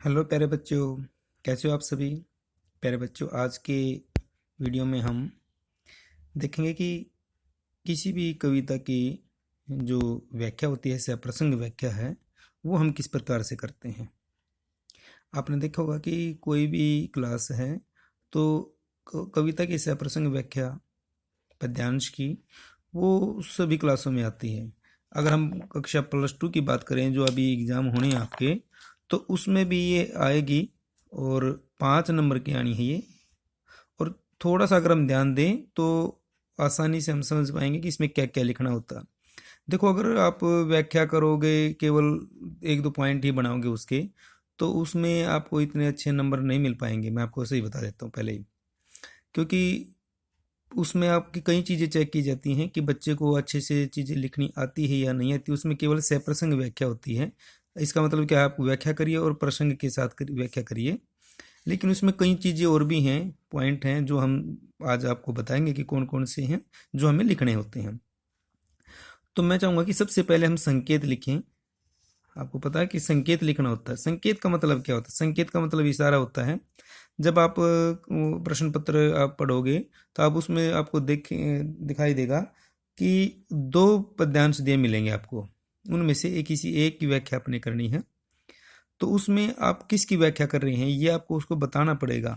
Hello प्यारे बच्चों, कैसे हो आप सभी। प्यारे बच्चों, आज के वीडियो में हम देखेंगे कि किसी भी कविता की जो व्याख्या होती है, या प्रसंग व्याख्या है, वो हम किस प्रकार से करते हैं। आपने देखा होगा कि कोई भी क्लास है तो कविता की या प्रसंग व्याख्या पद्यांश की वो सभी क्लासों में आती है। अगर हम कक्षा +2 की बात करें, जो अभी एग्ज़ाम होने हैं आपके, तो उसमें भी ये आएगी और 5 नंबर की आनी है ये। और थोड़ा सा अगर हम ध्यान दें तो आसानी से हम समझ पाएंगे कि इसमें क्या क्या लिखना होता है। देखो, अगर आप व्याख्या करोगे, केवल 1-2 पॉइंट ही बनाओगे उसके, तो उसमें आपको इतने अच्छे नंबर नहीं मिल पाएंगे। मैं आपको सही बता देता हूँ पहले ही, क्योंकि उसमें आपकी कई चीज़ें चेक की जाती हैं कि बच्चे को अच्छे से चीज़ें लिखनी आती है या नहीं आती। उसमें केवल सप्रसंग व्याख्या होती है। इसका मतलब क्या, आप व्याख्या करिए और प्रसंग के साथ व्याख्या करिए। लेकिन उसमें कई चीज़ें और भी हैं, पॉइंट हैं, जो हम आज आपको बताएंगे कि कौन कौन से हैं जो हमें लिखने होते हैं। तो मैं चाहूँगा कि सबसे पहले हम संकेत लिखें। आपको पता है कि संकेत लिखना होता है। संकेत का मतलब क्या होता है? संकेत का मतलब इशारा होता है। जब आप प्रश्न पत्र आप पढ़ोगे तो आप उसमें आपको दिखाई देगा कि 2 पद्यांश दिए मिलेंगे आपको। उनमें से किसी एक की व्याख्या आपने करनी है। तो उसमें आप किसकी व्याख्या कर रहे हैं ये आपको उसको बताना पड़ेगा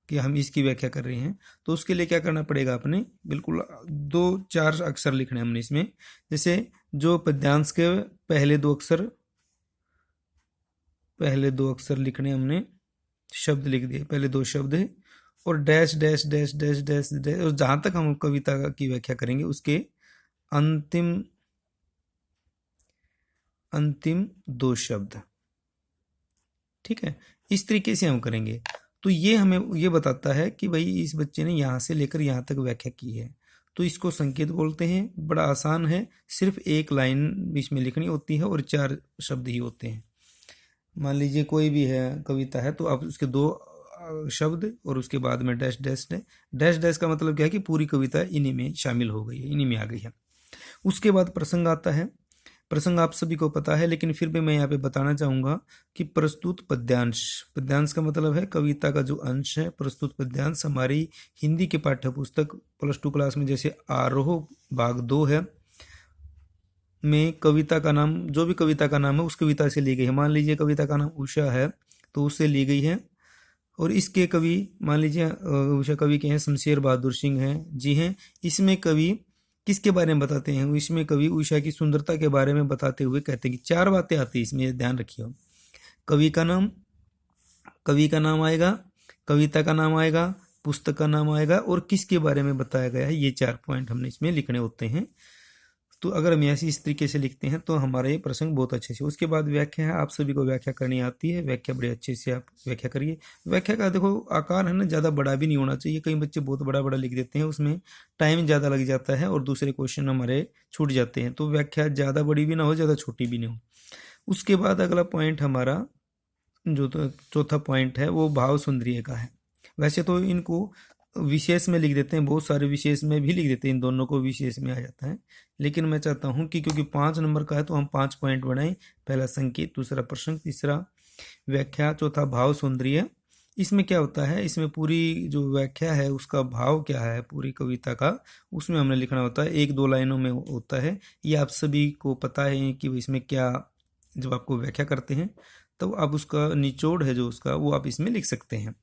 कि हम इसकी व्याख्या कर रहे हैं। तो उसके लिए क्या करना पड़ेगा, आपने बिल्कुल 2-4 अक्षर लिखने हैं हमने इसमें। जैसे जो पद्यांश के पहले दो अक्षर लिखने हमने, शब्द लिख दिए, पहले 2 शब्द है, और dash dash dash dash dash dash, और जहां तक हम कविता की व्याख्या करेंगे उसके अंतिम अंतिम 2 शब्द। ठीक है, इस तरीके से हम करेंगे। तो ये हमें ये बताता है कि भाई इस बच्चे ने यहाँ से लेकर यहाँ तक व्याख्या की है। तो इसको संकेत बोलते हैं। बड़ा आसान है, सिर्फ एक लाइन बीच में लिखनी होती है और 4 शब्द ही होते हैं। मान लीजिए कोई भी है कविता है, तो आप उसके 2 शब्द और उसके बाद में dash dash dash dash dash का मतलब क्या है कि पूरी कविता इन्हीं में शामिल हो गई है, इन्हीं में आ गई है। उसके बाद प्रसंग आता है। प्रसंग आप सभी को पता है, लेकिन फिर भी मैं यहाँ पे बताना चाहूँगा कि प्रस्तुत पद्यांश। पद्यांश का मतलब है कविता का जो अंश है। प्रस्तुत पद्यांश हमारी हिंदी के पाठ्य पुस्तक +2 क्लास में, जैसे आरोह भाग 2 है, में कविता का नाम, जो भी कविता का नाम है उस कविता से ली गई है। मान लीजिए कविता का नाम उषा है तो उससे ली गई है। और इसके कवि, मान लीजिए उषा कवि के हैं शमशेर बहादुर सिंह हैं, जी हैं। इसमें कवि किसके बारे में बताते हैं? इसमें कवि उषा की सुंदरता के बारे में बताते हुए कहते हैं कि 4 बातें आती है इसमें, ध्यान रखिए। कवि का नाम, कवि का नाम आएगा, कविता का नाम आएगा, पुस्तक का नाम आएगा, और किसके बारे में बताया गया है। ये 4 पॉइंट हमने इसमें लिखने होते हैं। तो अगर हम ऐसी इस तरीके से लिखते हैं तो हमारा ये प्रसंग बहुत अच्छे से। उसके बाद व्याख्या है। आप सभी को व्याख्या करनी आती है, व्याख्या बड़े अच्छे से आप व्याख्या करिए। व्याख्या का देखो आकार है ना, ज़्यादा बड़ा भी नहीं होना चाहिए। कई बच्चे बहुत बड़ा बड़ा लिख देते हैं, उसमें टाइम ज़्यादा लग जाता है और दूसरे क्वेश्चन हमारे छूट जाते हैं। तो व्याख्या ज़्यादा बड़ी भी ना हो, ज़्यादा छोटी भी नहीं हो। उसके बाद अगला पॉइंट हमारा, जो तो चौथा पॉइंट है, वो भाव सुंदरिय का है। वैसे तो इनको विशेष में लिख देते हैं, बहुत सारे विशेष में भी लिख देते हैं, इन दोनों को विशेष में आ जाता है। लेकिन मैं चाहता हूं कि क्योंकि 5 नंबर का है तो हम 5 पॉइंट बनाएं। पहला संकेत, दूसरा प्रसंग, तीसरा व्याख्या, चौथा भाव सौंदर्य। इसमें क्या होता है, इसमें पूरी जो व्याख्या है उसका भाव क्या है पूरी कविता का, उसमें हमने लिखना होता है। 1-2 लाइनों में होता है। ये आप सभी को पता है कि इसमें क्या, जब आपको व्याख्या करते हैं तो आप उसका निचोड़ है जो उसका, वो आप इसमें लिख सकते हैं।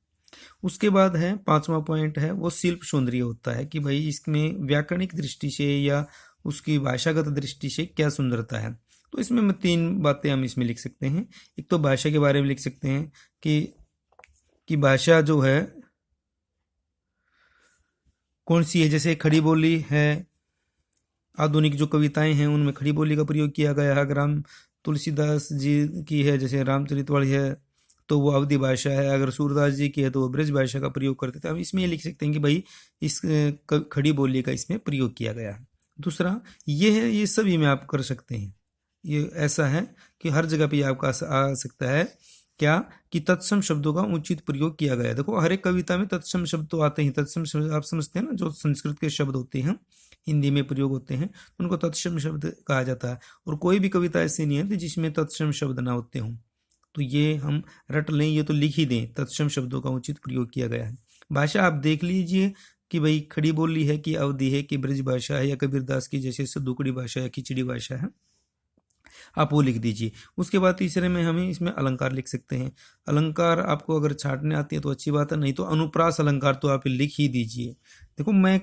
उसके बाद है 5वां पॉइंट है, वो शिल्प सौंदर्य होता है कि भाई इसमें व्याकरणिक दृष्टि से या उसकी भाषागत दृष्टि से क्या सुंदरता है। तो इसमें 3 बातें हम इसमें लिख सकते हैं। एक तो भाषा के बारे में लिख सकते हैं कि भाषा जो है कौन सी है। जैसे खड़ी बोली है, आधुनिक जो कविताएं हैं उनमें खड़ी बोली का प्रयोग किया गया है। अगर हम तुलसीदास जी की है, जैसे रामचरितवाणी है, तो वो अवधी भाषा है। अगर सूरदास जी की है तो वो ब्रज भाषा का प्रयोग करते थे। हम इसमें ये लिख सकते हैं कि भाई इस खड़ी बोली का इसमें प्रयोग किया गया है। दूसरा ये है, ये सभी में आप कर सकते हैं। ये ऐसा है कि हर जगह पे आपका आ सकता है क्या, कि तत्सम शब्दों का उचित प्रयोग किया गया है। देखो हर एक कविता में तत्सम शब्द तो आते हैं। तत्सम शब्द आप समझते हैं ना, जो संस्कृत के शब्द होते हैं हिंदी में प्रयोग होते हैं, उनको तत्सम शब्द कहा जाता है। और कोई भी कविता ऐसी नहीं है जिसमें तत्सम शब्द ना होते हों। तो ये हम रट लें, ये तो लिख ही दें, तत्सम शब्दों का उचित प्रयोग किया गया है। भाषा आप देख लीजिए कि भाई खड़ी बोली है कि अवधि है कि ब्रज भाषा है या कबीरदास की जैसे सदुकड़ी भाषा है, खिचड़ी भाषा है, आप वो लिख दीजिए। उसके बाद तीसरे में हमें इसमें अलंकार लिख सकते हैं। अलंकार आपको अगर छांटने आती है तो अच्छी बात है, नहीं तो अनुप्रास अलंकार तो आप लिख ही दीजिए। देखो मैं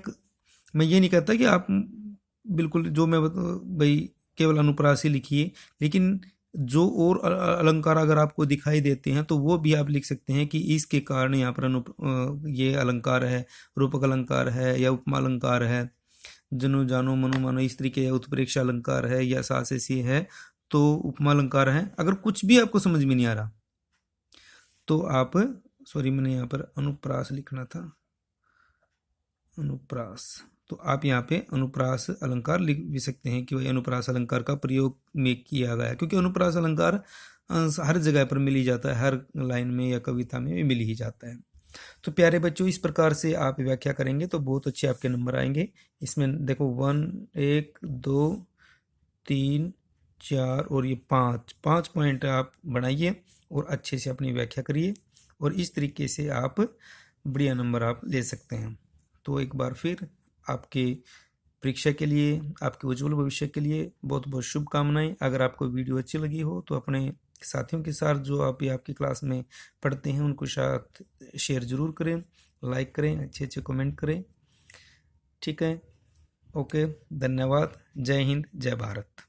ये नहीं कहता कि आप बिल्कुल जो मैं भाई केवल अनुप्रास ही लिखिए, लेकिन जो और अलंकार अगर आपको दिखाई देते हैं तो वो भी आप लिख सकते हैं कि इसके कारण यहाँ पर ये अलंकार है, रूपक अलंकार है या उपमा अलंकार है, जनु जानो मनु मानो इस तरीके, या उत्प्रेक्षा अलंकार है या सासेसी है तो उपमा अलंकार है। अगर कुछ भी आपको समझ में नहीं आ रहा तो आप, सॉरी मैंने यहाँ पर अनुप्रास लिखना था, अनुप्रास, तो आप यहाँ पे अनुप्रास अलंकार लिख भी सकते हैं कि भाई अनुप्रास अलंकार का प्रयोग में किया गया है, क्योंकि अनुप्रास अलंकार हर जगह पर मिल ही जाता है, हर लाइन में या कविता में मिल ही जाता है। तो प्यारे बच्चों, इस प्रकार से आप व्याख्या करेंगे तो बहुत अच्छे आपके नंबर आएंगे। इसमें देखो 1 2 3 4 और ये 5 पॉइंट आप बनाइए और अच्छे से अपनी व्याख्या करिए, और इस तरीके से आप बढ़िया नंबर आप ले सकते हैं। तो एक बार फिर आपके परीक्षा के लिए, आपके उज्जवल भविष्य के लिए बहुत बहुत शुभकामनाएं। अगर आपको वीडियो अच्छी लगी हो तो अपने साथियों के साथ जो आप भी आपकी क्लास में पढ़ते हैं उनको साथ शेयर ज़रूर करें, लाइक करें, अच्छे अच्छे कमेंट करें। ठीक है, ओके, धन्यवाद। जय हिंद, जय भारत।